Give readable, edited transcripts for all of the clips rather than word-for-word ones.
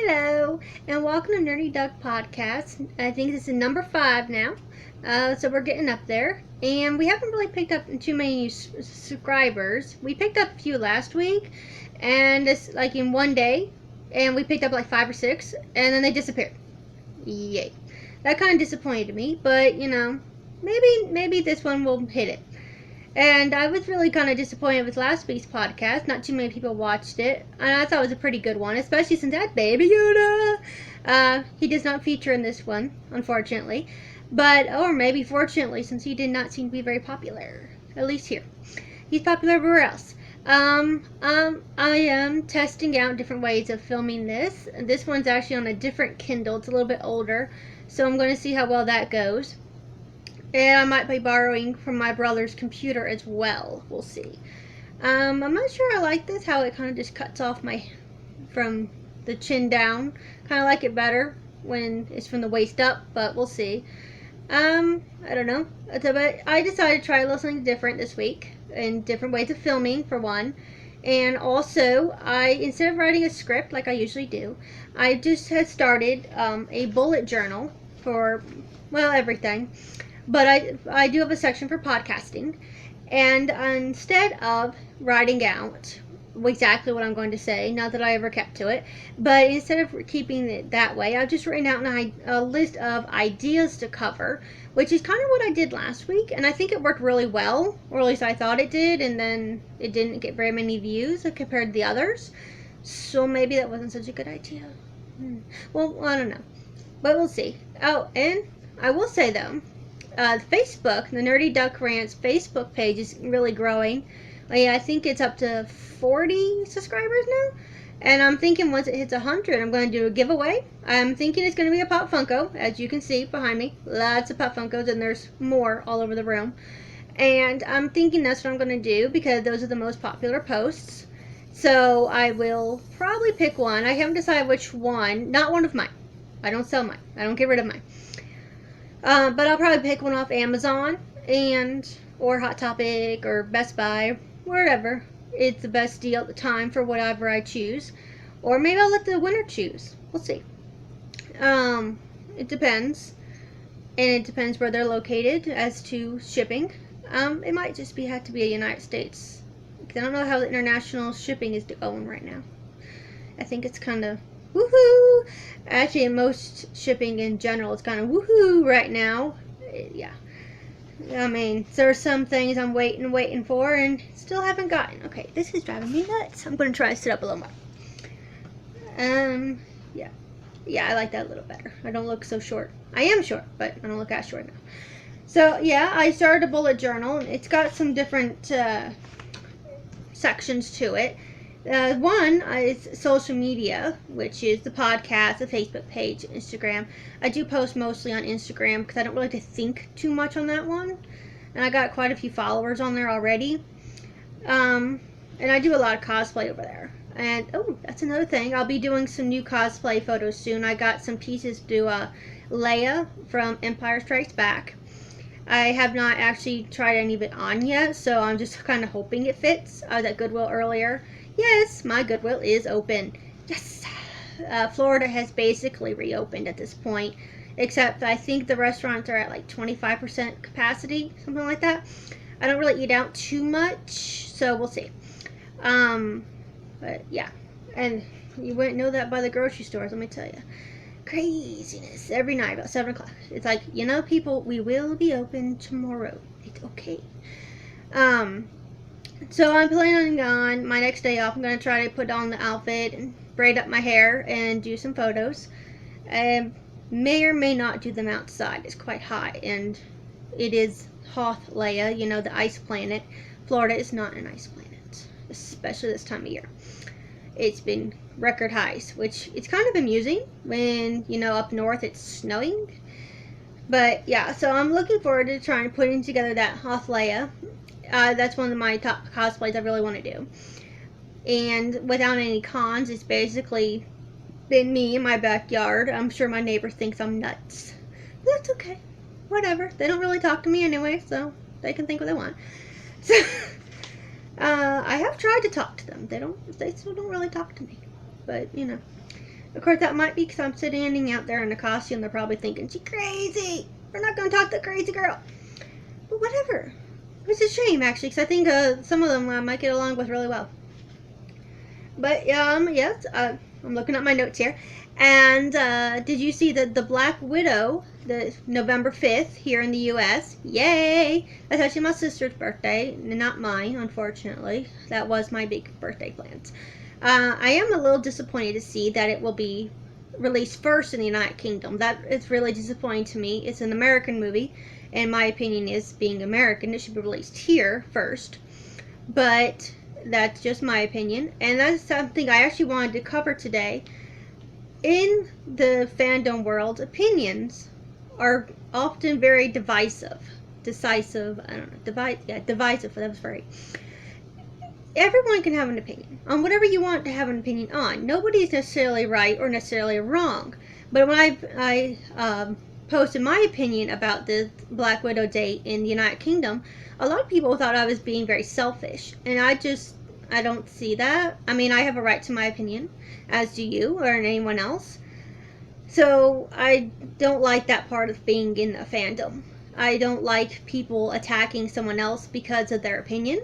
Hello, and welcome to Nerdy Duck Podcast. I think this is number 5 now, so we're getting up there. And we haven't really picked up too many subscribers. We picked up a few last week, and it's like in one day, and we picked up like 5 or 6, and then they disappeared. Yay. That kind of disappointed me, but maybe this one will hit it. And I was really kind of disappointed with last week's podcast. Not too many people watched it. And I thought it was a pretty good one, especially since that Baby Yoda. He does not feature in this one, unfortunately. Or maybe fortunately, since he did not seem to be very popular. At least here. He's popular everywhere else. I am testing out different ways of filming this. This one's actually on a different Kindle. It's a little bit older. So I'm going to see how well that goes. And I might be borrowing from my brother's computer as well. We'll see. I'm not sure I like this, how it kind of just cuts off from the chin down. Kind of like it better when it's from the waist up, but we'll see. I don't know. But I decided to try a little something different this week, and different ways of filming, for one. And also, instead of writing a script like I usually do, I just had started a bullet journal for, everything. But I do have a section for podcasting, and instead of writing out exactly what I'm going to say, not that I ever kept to it, but instead of keeping it that way, I've just written out a list of ideas to cover, which is kind of what I did last week, and I think it worked really well, or at least I thought it did, and then it didn't get very many views compared to the others, so maybe that wasn't such a good idea. Well, I don't know, but we'll see. Oh, and I will say though, Facebook, the Nerdy Duck Rants Facebook page is really growing. I think it's up to 40 subscribers now. And I'm thinking once it hits 100, I'm going to do a giveaway. I'm thinking it's going to be a Pop Funko, as you can see behind me. Lots of Pop Funkos, and there's more all over the room. And I'm thinking that's what I'm going to do, because those are the most popular posts. So I will probably pick one. I haven't decided which one. Not one of mine. I don't sell mine. I don't get rid of mine. But I'll probably pick one off Amazon or Hot Topic or Best Buy, wherever. It's the best deal at the time for whatever I choose. Or maybe I'll let the winner choose. We'll see. It depends. And it depends where they're located as to shipping. It might just have to be a United States. I don't know how the international shipping is going right now. I think it's kind of woohoo! Actually, most shipping in general is kind of woohoo right now. Yeah. I mean, there are some things I'm waiting for, and still haven't gotten. Okay, this is driving me nuts. I'm going to try to sit up a little more. Yeah. Yeah, I like that a little better. I don't look so short. I am short, but I don't look as short now. So, yeah, I started a bullet journal, and it's got some different sections to it. One is social media, which is the podcast, the Facebook page, Instagram. I do post mostly on Instagram because I don't really like to think too much on that one. And I got quite a few followers on there already. And I do a lot of cosplay over there. And, that's another thing. I'll be doing some new cosplay photos soon. I got some pieces to do Leia from Empire Strikes Back. I have not actually tried any of it on yet, so I'm just kind of hoping it fits. I was at Goodwill earlier. Yes, my Goodwill is open. Yes! Florida has basically reopened at this point, except I think the restaurants are at like 25% capacity, something like that. I don't really eat out too much, so we'll see. But yeah, and you wouldn't know that by the grocery stores, let me tell you. Craziness every night about 7 o'clock. It's like, people, we will be open tomorrow. It's okay. So I'm planning on my next day off. I'm going to try to put on the outfit and braid up my hair and do some photos. May or may not do them outside. It's quite hot, and it is Hoth Leia, the ice planet. Florida is not an ice planet, especially this time of year. It's been record highs, which it's kind of amusing when, up north it's snowing. But yeah, so I'm looking forward to trying to putting together that Hoth Leia. That's one of my top cosplays I really want to do. And without any cons, it's basically been me in my backyard. I'm sure my neighbor thinks I'm nuts. But that's okay. Whatever. They don't really talk to me anyway, so they can think what they want. So, I have tried to talk to them. They still don't really talk to me. But, Of course, that might be because I'm standing out there in a costume. They're probably thinking, she's crazy. We're not going to talk to the crazy girl. But whatever. It's a shame, actually, because I think some of them I might get along with really well. But, yes, I'm looking at my notes here. And did you see the Black Widow, the November 5th here in the U.S.? Yay! That's actually my sister's birthday, not mine, unfortunately. That was my big birthday plans. I am a little disappointed to see that it will be released first in the United Kingdom. That is really disappointing to me. It's an American movie, and my opinion is, being American, it should be released here first. But that's just my opinion, and that's something I actually wanted to cover today. In the fandom world, opinions are often very divisive. Divisive, that was right. Everyone can have an opinion on whatever you want to have an opinion on. Nobody's necessarily right or necessarily wrong. But when I posted my opinion about the Black Widow date in the United Kingdom, a lot of people thought I was being very selfish. And I don't see that. I mean, I have a right to my opinion, as do you or anyone else. So I don't like that part of being in a fandom. I don't like people attacking someone else because of their opinion.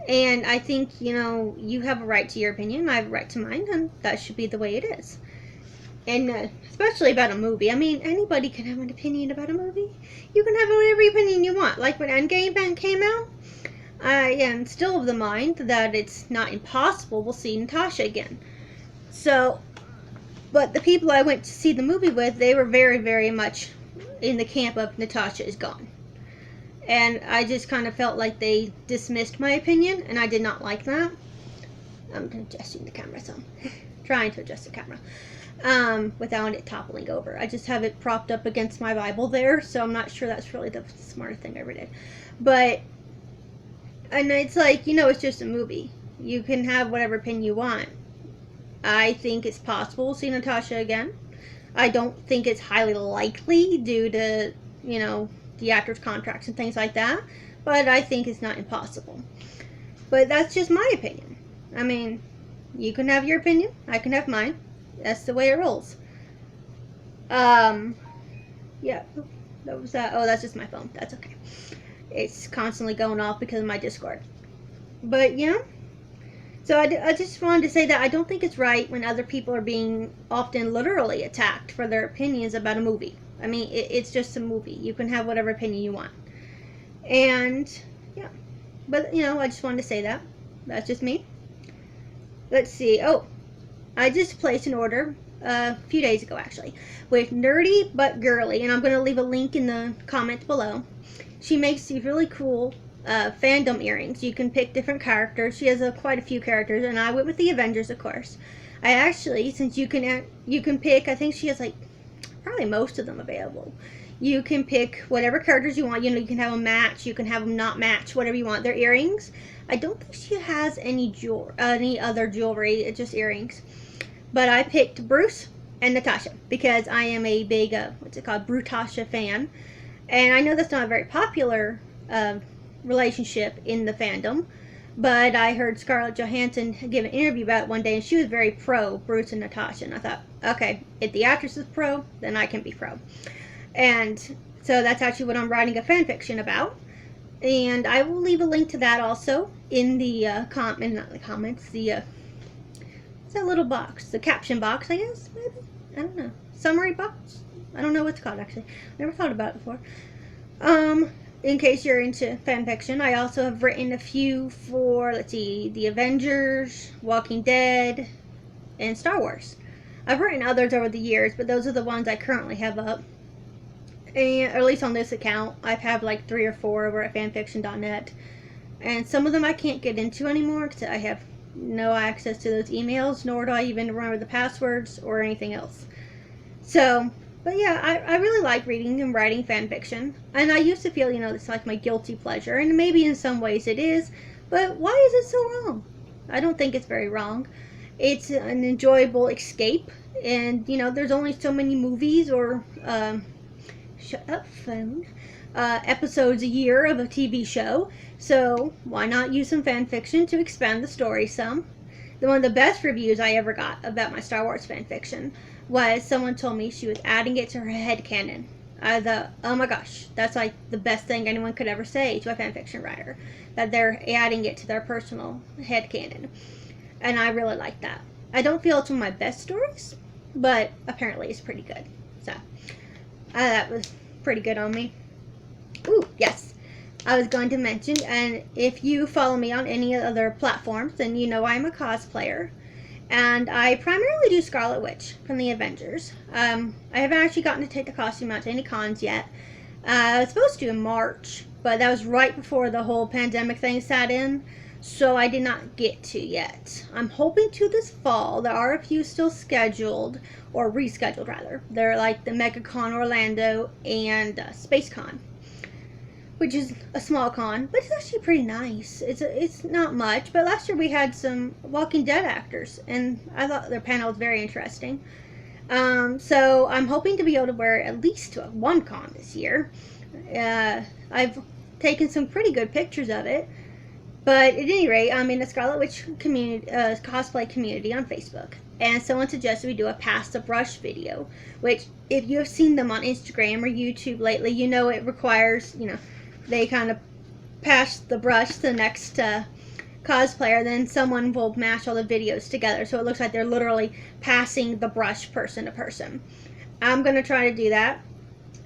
And I think, you have a right to your opinion, I have a right to mine, and that should be the way it is. And especially about a movie. I mean, anybody can have an opinion about a movie. You can have whatever opinion you want. Like when Endgame came out, I am still of the mind that it's not impossible we'll see Natasha again. So, but the people I went to see the movie with, they were very, very much in the camp of Natasha is gone. And I just kind of felt like they dismissed my opinion, and I did not like that. I'm adjusting the camera some. Trying to adjust the camera. Without it toppling over. I just have it propped up against my Bible there, so I'm not sure that's really the smartest thing I ever did. But, and it's like, it's just a movie. You can have whatever opinion you want. I think it's possible we'll see Natasha again. I don't think it's highly likely due to, the actors' contracts and things like that, but I think it's not impossible. But that's just my opinion. I mean, you can have your opinion, I can have mine. That's the way it rolls. Yeah, that was that. Oh, that's just my phone. That's okay. It's constantly going off because of my Discord. But, so I just wanted to say that I don't think it's right when other people are being often literally attacked for their opinions about a movie. I mean, it's just a movie. You can have whatever opinion you want. And, yeah. But, I just wanted to say that. That's just me. Let's see. Oh, I just placed an order a few days ago, actually, with Nerdy But Girly. And I'm going to leave a link in the comments below. She makes these really cool fandom earrings. You can pick different characters. She has quite a few characters. And I went with the Avengers, of course. I actually, since you can pick, I think she has like probably most of them available. You can pick whatever characters you want. You can have them match. You can have them not match. Whatever you want. They're earrings. I don't think she has any other jewelry. It's just earrings. But I picked Bruce and Natasha because I am a big Brutasha fan. And I know that's not a very popular relationship in the fandom. But I heard Scarlett Johansson give an interview about it one day, and she was very pro Bruce and Natasha. And I thought, okay, if the actress is pro, then I can be pro. And so that's actually what I'm writing a fan fiction about. And I will leave a link to that also in the it's that little box, the caption box, I guess, maybe? I don't know. Summary box? I don't know what it's called, actually. Never thought about it before. In case you're into fan fiction, I also have written a few for, let's see, The Avengers, Walking Dead, and Star Wars. I've written others over the years, but those are the ones I currently have up. And, or at least on this account, I've had like 3 or 4 over at fanfiction.net. And some of them I can't get into anymore because I have no access to those emails, nor do I even remember the passwords or anything else. So, but yeah, I really like reading and writing fan fiction. And I used to feel, it's like my guilty pleasure. And maybe in some ways it is. But why is it so wrong? I don't think it's very wrong. It's an enjoyable escape. And, there's only so many movies or, shut up, phone, episodes a year of a TV show. So why not use some fan fiction to expand the story some? one of the best reviews I ever got about my Star Wars fan fiction was someone told me she was adding it to her headcanon. I thought, oh my gosh, that's like the best thing anyone could ever say to a fan fiction writer, that they're adding it to their personal headcanon. And I really like that. I don't feel it's one of my best stories, but apparently it's pretty good. So, that was pretty good on me. Ooh, yes. I was going to mention, and if you follow me on any other platforms, then you know I'm a cosplayer. And I primarily do Scarlet Witch from the Avengers. I haven't actually gotten to take the costume out to any cons yet. I was supposed to in March, but that was right before the whole pandemic thing sat in, so I did not get to yet. I'm hoping to this fall. There are a few still scheduled, or rescheduled rather. They're like the MegaCon Orlando and SpaceCon, which is a small con, but it's actually pretty nice. It's not much, but last year we had some Walking Dead actors, and I thought their panel was very interesting. So I'm hoping to be able to wear at least to one con this year. I've taken some pretty good pictures of it, but at any rate, I'm in the Scarlet Witch community, cosplay community on Facebook, and someone suggested we do a pass the brush video, which if you have seen them on Instagram or YouTube lately, you know it requires, they kind of pass the brush to the next cosplayer, then someone will mash all the videos together, so it looks like they're literally passing the brush person to person. I'm going to try to do that.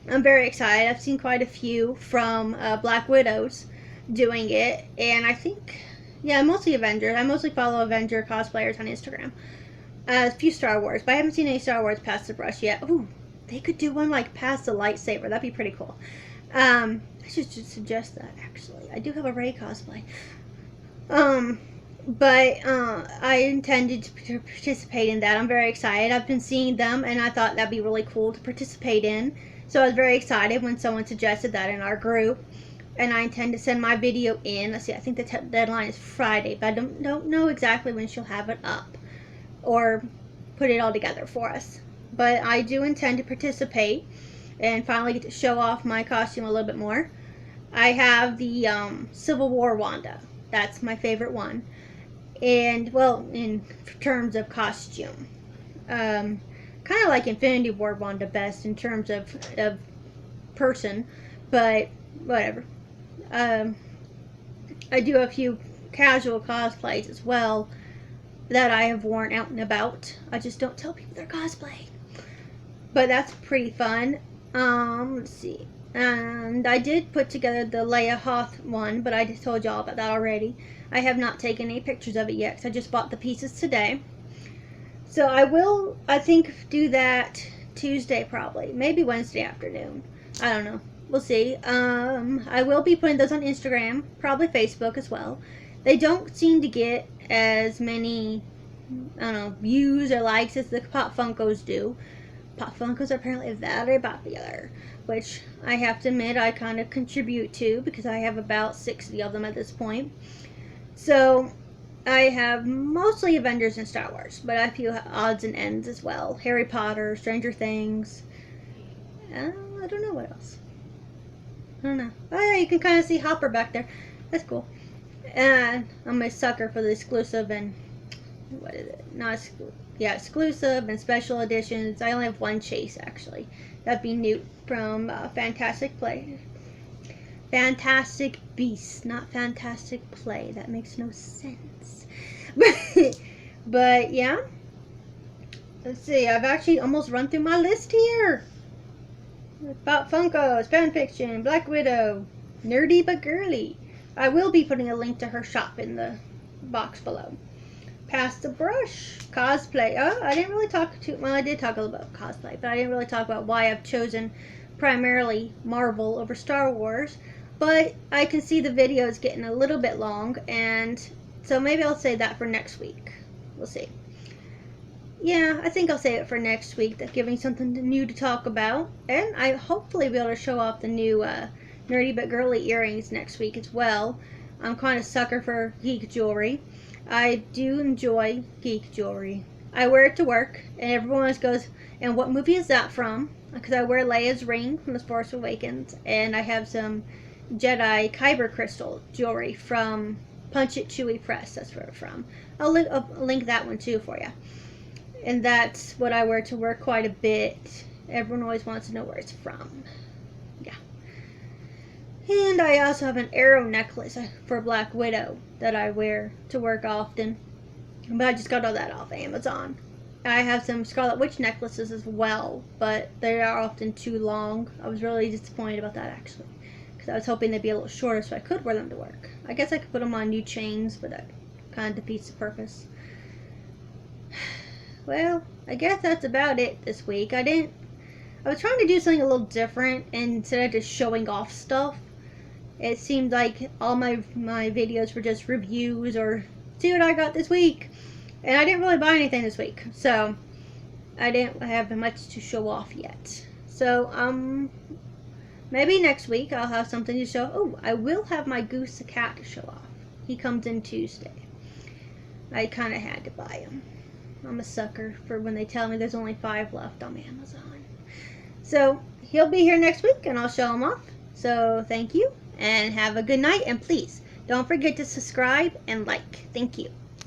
I'm very excited. I've seen quite a few from Black Widows doing it, and I think, mostly Avengers. I mostly follow Avenger cosplayers on Instagram. A few Star Wars, but I haven't seen any Star Wars pass the brush yet. Ooh, they could do one like pass the lightsaber. That'd be pretty cool. I should suggest that, actually. I do have a Rey cosplay. But I intended to participate in that. I'm very excited. I've been seeing them, and I thought that'd be really cool to participate in. So I was very excited when someone suggested that in our group. And I intend to send my video in. Let's see, I think the deadline is Friday, but I don't know exactly when she'll have it up or put it all together for us. But I do intend to participate and finally get to show off my costume a little bit more. I have the Civil War Wanda. That's my favorite one. And, well, in terms of costume. Kind of like Infinity War Wanda best in terms of person, but whatever. I do a few casual cosplays as well that I have worn out and about. I just don't tell people they're cosplaying. But that's pretty fun. Let's see. And I did put together the Leia Hoth one, but I just told y'all about that already. I have not taken any pictures of it yet, because I just bought the pieces today. So I will, I think, do that Tuesday probably. Maybe Wednesday afternoon. I don't know. We'll see. I will be putting those on Instagram, probably Facebook as well. They don't seem to get as many, I don't know, views or likes as the Pop Funkos do. Pop Funkos are apparently very popular, which I have to admit I kind of contribute to because I have about 60 of them at this point. So I have mostly Avengers and Star Wars, but a few odds and ends as well. Harry Potter, Stranger Things. I don't know what else. I don't know. Oh yeah, you can kind of see Hopper back there. That's cool. And I'm a sucker for the exclusive and what is it? Not exclusive. Yeah, exclusive and special editions. I only have one chase actually. That'd be Newt from Fantastic Beasts, not Fantastic Play. That makes no sense. But yeah. Let's see. I've actually almost run through my list here. Pop Funkos, fanfiction, Black Widow, nerdy but girly. I will be putting a link to her shop in the box below. Pass the brush, cosplay. Oh, I didn't really talk to, well, I did talk a little about cosplay, but I didn't really talk about why I've chosen primarily Marvel over Star Wars. But I can see the video is getting a little bit long, and so maybe I'll save that for next week. We'll see. Yeah, I think I'll save it for next week. That's giving something new to talk about. And I hopefully be able to show off the new nerdy but girly earrings next week as well. I'm kind of a sucker for geek jewelry. I do enjoy geek jewelry. I wear it to work, and everyone always goes, and what movie is that from? Because I wear Leia's ring from The Force Awakens, and I have some Jedi Kyber crystal jewelry from Punch It Chewy Press, that's where it's from. I'll link that one too for you. And that's what I wear to work quite a bit. Everyone always wants to know where it's from. Yeah. And I also have an arrow necklace for Black Widow that I wear to work often. But I just got all that off Amazon. I have some Scarlet Witch necklaces as well, but they are often too long. I was really disappointed about that, actually, because I was hoping they'd be a little shorter so I could wear them to work. I guess I could put them on new chains, but that kind of defeats the purpose. Well, I guess that's about it this week. I was trying to do something a little different, and instead of just showing off stuff, it seemed like all my videos were just reviews or see what I got this week. And I didn't really buy anything this week, so I didn't have much to show off yet. So, maybe next week I'll have something to show. Oh, I will have my Goose the Cat to show off. He comes in Tuesday. I kind of had to buy him. I'm a sucker for when they tell me there's only 5 left on Amazon. So, he'll be here next week, and I'll show him off. So, thank you, and have a good night, and please, don't forget to subscribe and like. Thank you.